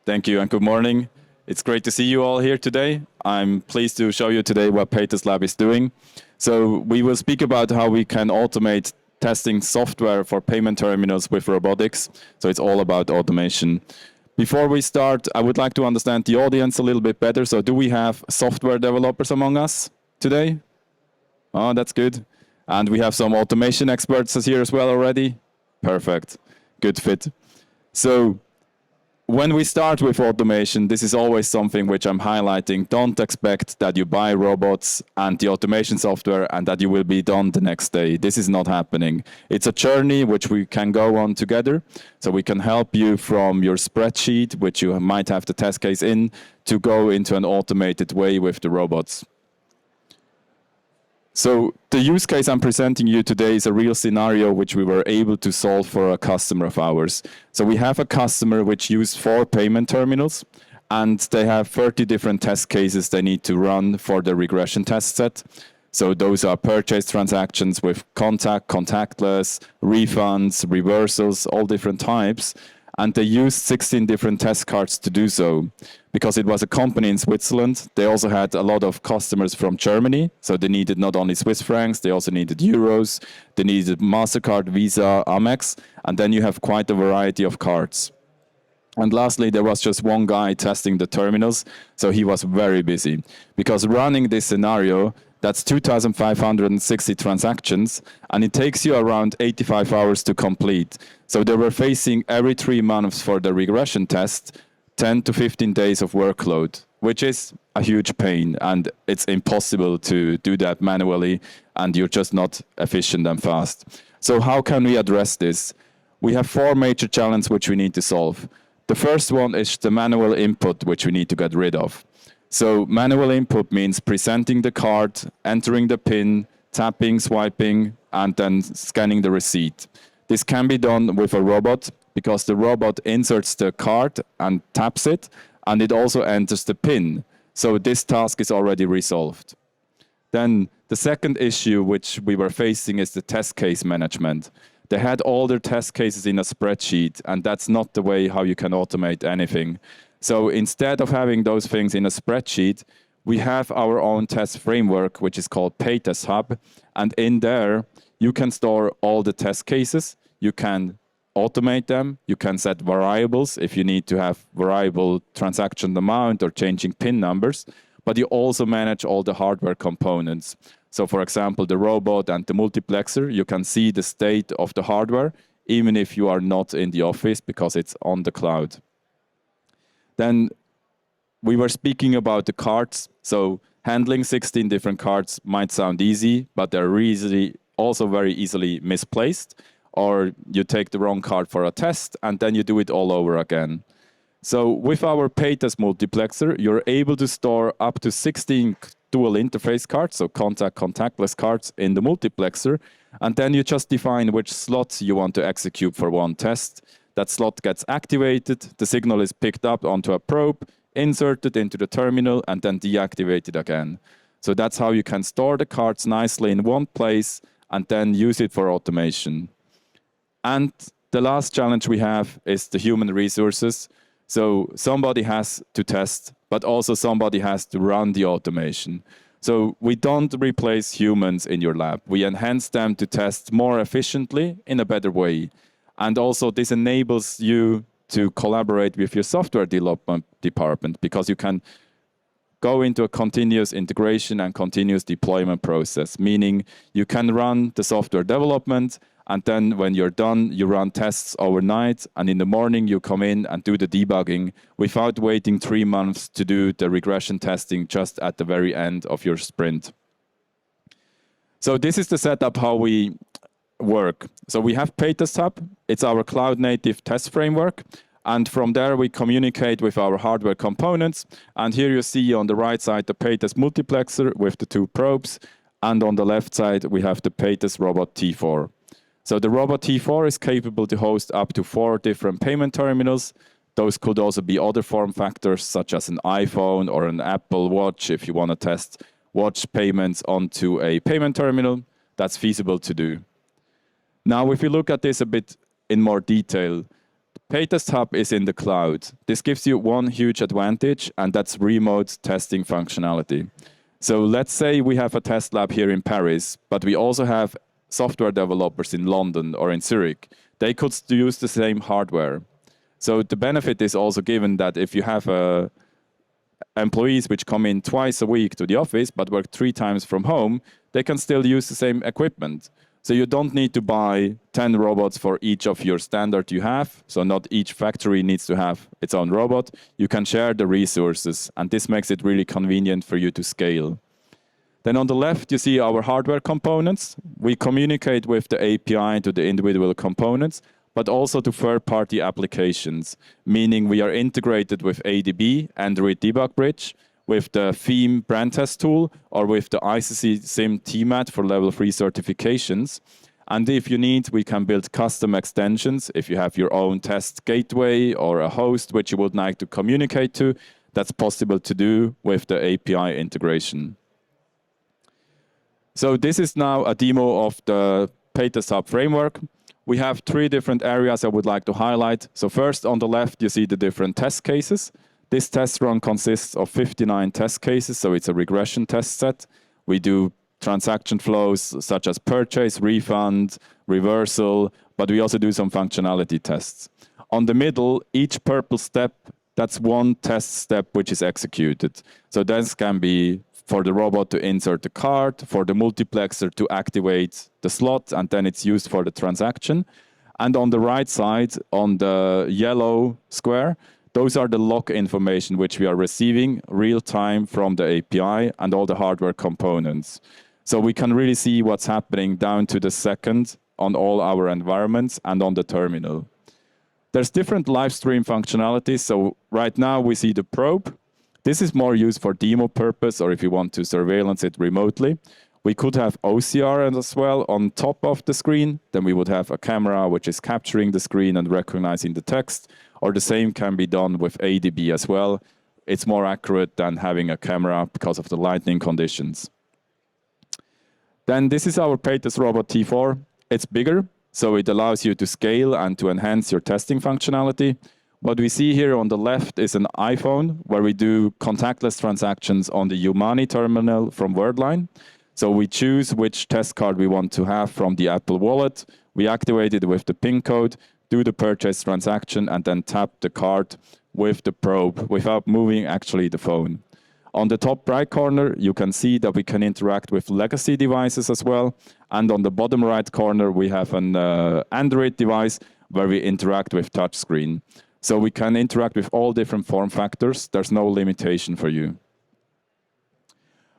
Thank you and good morning. It's great to see you all here today. I'm pleased to show you today what PaytestLab is doing. So we will speak about how we can automate testing software for payment terminals with robotics. So it's all about automation. Before we start, I would like to understand the audience a little bit better. So do we have software developers among us today? Oh, that's good. And we have some automation experts here as well already. Perfect. Good fit. So when we start with automation, this is always something which I'm highlighting. Don't expect that you buy robots and the automation software and that you will be done the next day. This is not happening. It's a journey which we can go on together. So we can help you from your spreadsheet, which you might have the test case in, to go into an automated way with the robots. So the use case I'm presenting you today is a real scenario which we were able to solve for a customer of ours. So we have a customer which used 4 payment terminals, and they have 30 different test cases they need to run for the regression test set. So those are purchase transactions with contact, contactless, refunds, reversals, all different types. And they used 16 different test cards to do so. Because it was a company in Switzerland, they also had a lot of customers from Germany. So they needed not only Swiss francs, they also needed euros, they needed MasterCard, Visa, Amex, and then you have quite a variety of cards. And lastly, there was just one guy testing the terminals, so he was very busy. Because running this scenario, that's 2,560 transactions, and it takes you around 85 hours to complete. So they were facing every 3 months for the regression test, 10 to 15 days of workload, which is a huge pain, and it's impossible to do that manually, and you're just not efficient and fast. So how can we address this? We have 4 major challenges which we need to solve. The first one is the manual input, which we need to get rid of. So manual input means presenting the card, entering the PIN, tapping, swiping, and then scanning the receipt. This can be done with a robot because the robot inserts the card and taps it, and it also enters the PIN. So this task is already resolved. Then the second issue which we were facing is the test case management. They had all their test cases in a spreadsheet, and that's not the way how you can automate anything. So instead of having those things in a spreadsheet, we have our own test framework, which is called PaytestLab. And in there, you can store all the test cases. You can automate them. You can set variables if you need to have variable transaction amount or changing PIN numbers. But you also manage all the hardware components. So for example, the robot and the multiplexer, you can see the state of the hardware, even if you are not in the office because it's on the cloud. Then we were speaking about the cards. So handling 16 different cards might sound easy, but they're also very easily misplaced. Or you take the wrong card for a test, and then you do it all over again. So with our Paytest multiplexer, you're able to store up to 16 dual interface cards, so contactless cards in the multiplexer, and then you just define which slots you want to execute for one test. That slot gets activated, the signal is picked up onto a probe, inserted into the terminal, and then deactivated again. So that's how you can store the cards nicely in one place and then use it for automation. And the last challenge we have is the human resources. So somebody has to test, but also somebody has to run the automation. So we don't replace humans in your lab. We enhance them to test more efficiently in a better way. And also this enables you to collaborate with your software development department because you can go into a continuous integration and continuous deployment process, meaning you can run the software development, and then when you're done, you run tests overnight, and in the morning you come in and do the debugging without waiting 3 months to do the regression testing just at the very end of your sprint. So this is the setup how we work. So we have PaytestLab. It's our cloud-native test framework. And from there, we communicate with our hardware components. And here you see on the right side the Paytest multiplexer with the 2 probes. And on the left side, we have the Paytest Robot T4. So the Robot T4 is capable to host up to 4 different payment terminals. Those could also be other form factors, such as an iPhone or an Apple Watch, if you want to test watch payments onto a payment terminal. That's feasible to do. Now, if you look at this a bit in more detail, PaytestHub is in the cloud. This gives you one huge advantage, and that's remote testing functionality. So let's say we have a test lab here in Paris, but we also have software developers in London or in Zurich. They could use the same hardware. So the benefit is also given that if you have employees which come in twice a week to the office but work 3 times from home, they can still use the same equipment. So you don't need to buy 10 robots for each of your standard you have. So not each factory needs to have its own robot. You can share the resources, and this makes it really convenient for you to scale. Then on the left, you see our hardware components. We communicate with the API to the individual components, but also to third-party applications, meaning we are integrated with ADB, Android Debug Bridge, with the theme brand test tool, or with the ICC SIM TMAT for level 3 certifications. And if you need, we can build custom extensions. If you have your own test gateway or a host which you would like to communicate to, that's possible to do with the API integration. So this is now a demo of the PaytestHub framework. We have 3 different areas I would like to highlight. So first, on the left, you see the different test cases. This test run consists of 59 test cases, so it's a regression test set. We do transaction flows such as purchase, refund, reversal, but we also do some functionality tests. On the middle, each purple step, that's one test step which is executed. So this can be for the robot to insert the card, for the multiplexer to activate the slot, and then it's used for the transaction. And on the right side, on the yellow square, those are the log information which we are receiving real time from the API and all the hardware components. So we can really see what's happening down to the second on all our environments and on the terminal. There's different live stream functionalities. So right now we see the probe. This is more used for demo purpose, or if you want to surveillance it remotely. We could have OCR as well on top of the screen. Then we would have a camera which is capturing the screen and recognizing the text. Or the same can be done with ADB as well. It's more accurate than having a camera because of the lighting conditions. Then this is our Paytest Robot T4. It's bigger, so it allows you to scale and to enhance your testing functionality. What we see here on the left is an iPhone where we do contactless transactions on the Humani terminal from Wordline. So we choose which test card we want to have from the Apple Wallet. We activate it with the PIN code, do the purchase transaction, and then tap the card with the probe without moving actually the phone. On the top right corner, you can see that we can interact with legacy devices as well. And on the bottom right corner, we have an Android device where we interact with touchscreen. So we can interact with all different form factors. There's no limitation for you.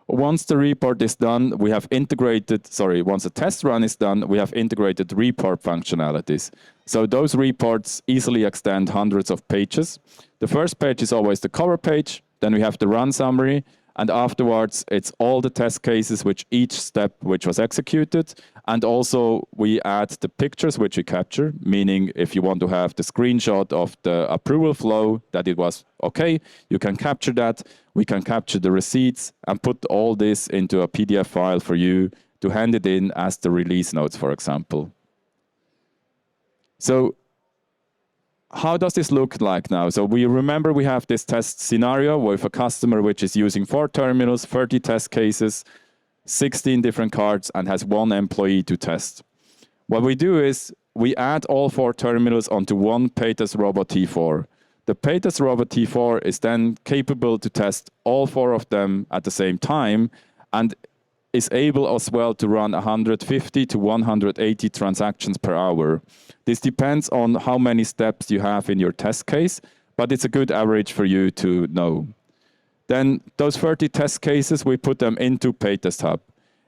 Once the report is done, we have integrated, once the test run is done, we have integrated report functionalities. So those reports easily extend hundreds of pages. The first page is always the cover page. Then we have the run summary. And afterwards, it's all the test cases which each step which was executed. And also we add the pictures which we capture, meaning if you want to have the screenshot of the approval flow that it was okay, you can capture that. We can capture the receipts and put all this into a PDF file for you to hand it in as the release notes, for example. So how does this look like now? So we remember we have this test scenario with a customer which is using 4 terminals, 30 test cases, 16 different cards, and has 1 employee to test. What we do is we add all 4 terminals onto one Paytest Robot T4. The Paytest Robot T4 is then capable to test all 4 of them at the same time and is able as well to run 150 to 180 transactions per hour. This depends on how many steps you have in your test case, but it's a good average for you to know. Then those 30 test cases, we put them into PaytestHub.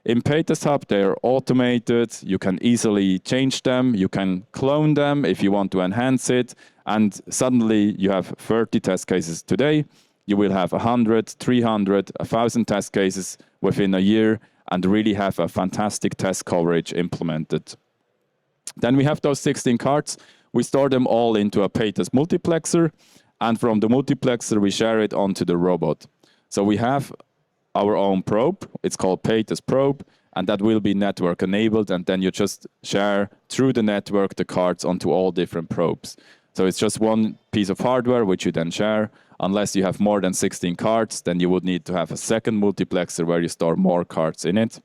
In PaytestHub, they are automated. You can easily change them. You can clone them if you want to enhance it. And suddenly you have 30 test cases today. You will have 100, 300, 1,000 test cases within a year and really have a fantastic test coverage implemented. Then we have those 16 cards. We store them all into a Paytest multiplexer. And from the multiplexer, we share it onto the robot. So we have our own probe. It's called Paytest Probe. And that will be network enabled. And then you just share through the network the cards onto all different probes. So it's just one piece of hardware which you then share. Unless you have more than 16 cards, then you would need to have a second multiplexer where you store more cards in it.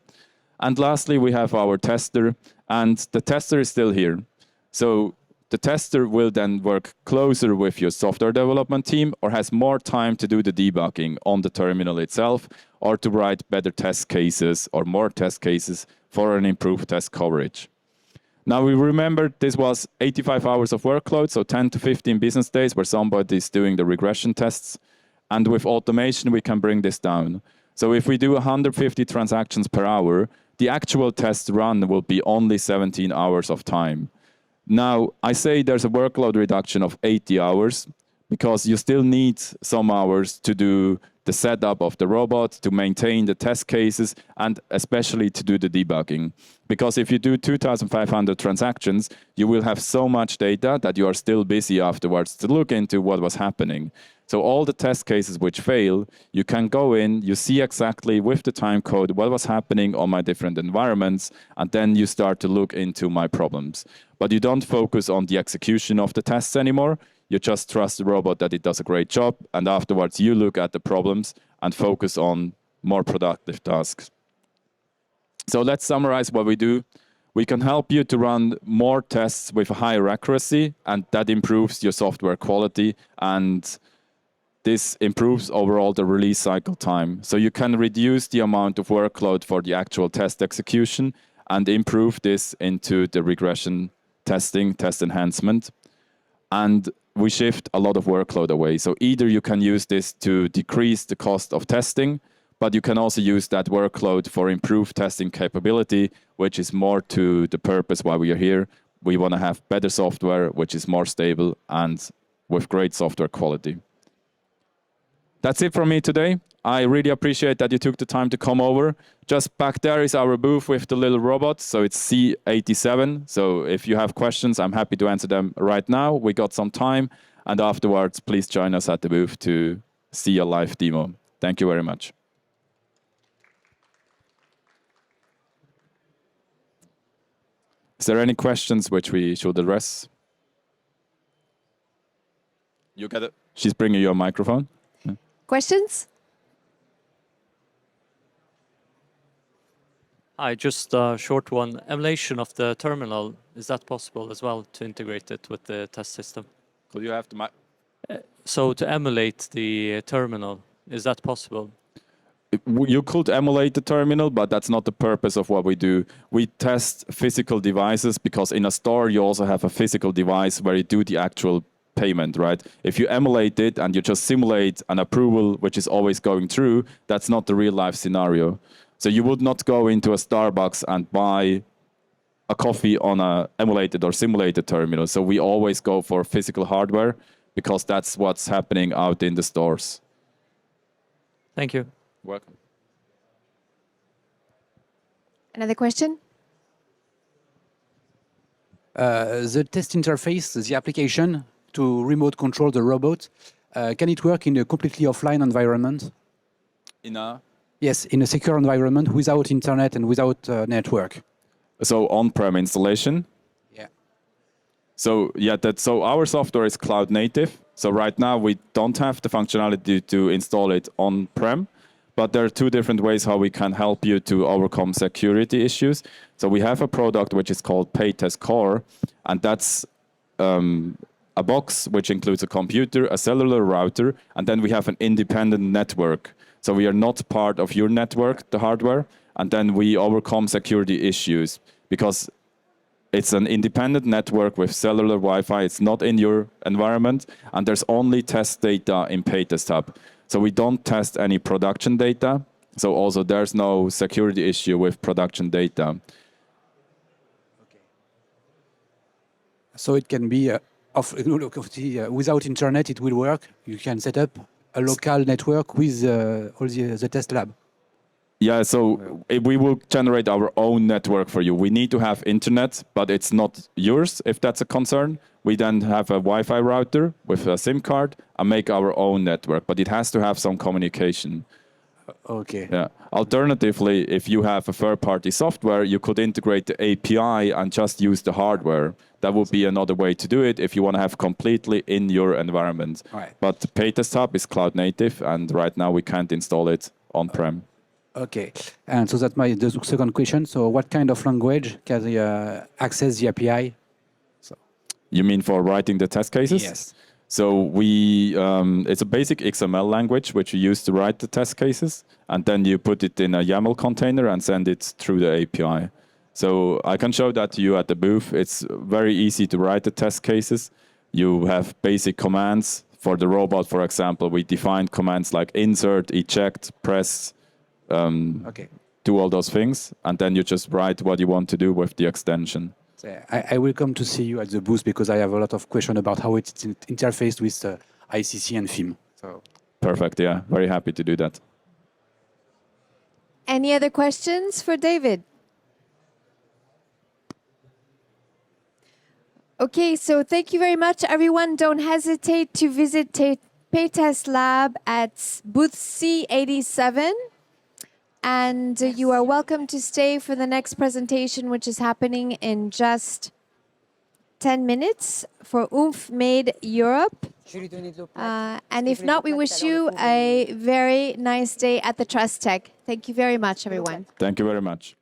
And lastly, we have our tester, and the tester is still here. So the tester will then work closer with your software development team or has more time to do the debugging on the terminal itself or to write better test cases or more test cases for an improved test coverage. Now, we remember this was 85 hours of workload, so 10 to 15 business days where somebody is doing the regression tests. And with automation, we can bring this down. So if we do 150 transactions per hour, the actual test run will be only 17 hours of time. Now, I say there's a workload reduction of 80 hours because you still need some hours to do the setup of the robot, to maintain the test cases, and especially to do the debugging. Because if you do 2,500 transactions, you will have so much data that you are still busy afterwards to look into what was happening. So all the test cases which fail, you can go in, you see exactly with the time code what was happening on my different environments, and then you start to look into my problems. But you don't focus on the execution of the tests anymore. You just trust the robot that it does a great job, and afterwards you look at the problems and focus on more productive tasks. So let's summarize what we do. We can help you to run more tests with a higher accuracy, and that improves your software quality, and this improves overall the release cycle time. So you can reduce the amount of workload for the actual test execution and improve this into the regression testing, test enhancement. And we shift a lot of workload away. So either you can use this to decrease the cost of testing, but you can also use that workload for improved testing capability, which is more to the purpose why we are here. We want to have better software, which is more stable and with great software quality. That's it from me today. I really appreciate that you took the time to come over. Just back there is our booth with the little robot. So it's C87. So if you have questions, I'm happy to answer them right now. We got some time. And afterwards, please join us at the booth to see a live demo. Thank you very much. Is there any questions which we should address? You get it. She's bringing you a microphone. Questions? Hi, just a short one. Emulation of the terminal, is that possible as well to integrate it with the test system? Could you have the mic? So to emulate the terminal, is that possible? You could emulate the terminal, but that's not the purpose of what we do. We test physical devices because in a store you also have a physical device where you do the actual payment, right? If you emulate it and you just simulate an approval which is always going through, that's not the real life scenario. So you would not go into a Starbucks and buy a coffee on a emulated or simulated terminal. So we always go for physical hardware because that's what's happening out in the stores. Thank you. Welcome. Another question? The test interface, the application to remote control the robot, can it work in a completely offline environment? Yes, in a secure environment without internet and without network. So on-prem installation? Yeah. So yeah, so our software is cloud native. So right now we don't have the functionality to install it on-prem, but there are two different ways how we can help you to overcome security issues. So we have a product which is called PaytestLab Core, and that's a box which includes a computer, a cellular router, and then we have an independent network. So we are not part of your network, the hardware, and then we overcome security issues because it's an independent network with cellular Wi-Fi. It's not in your environment, and there's only test data in PaytestLab. So we don't test any production data. So also there's no security issue with production data. Okay. So it can be without internet, it will work. You can set up a local network with all the test lab. Yeah, so we will generate our own network for you. We need to have internet, but it's not yours, if that's a concern. We then have a Wi-Fi router with a SIM card and make our own network, but it has to have some communication. Okay. Yeah. Alternatively, if you have a third-party software, you could integrate the API and just use the hardware. That would be another way to do it if you want to have completely in your environment. Right. But PaytestLab is cloud native, and right now we can't install it on-prem. Okay. And so that's the second question. So what kind of language can they access the API? You mean for writing the test cases? Yes. So it's a basic XML language which you use to write the test cases, and then you put it in a YAML container and send it through the API. So I can show that to you at the booth. It's very easy to write the test cases. You have basic commands. For the robot, for example, we defined commands like insert, eject, press, do all those things, and then you just write what you want to do with the extension. I will come to see you at the booth because I have a lot of questions about how it's interfaced with ICC and FIM. So. Perfect, yeah. Very happy to do that. Any other questions for David? Okay, so thank you very much, everyone. Don't hesitate to visit PaytestLab at booth C87. And you are welcome to stay for the next presentation, which is happening in just 10 minutes for Oomph Made Europe. And if not, we wish you a very nice day at the Trustech. Thank you very much, everyone. Thank you very much.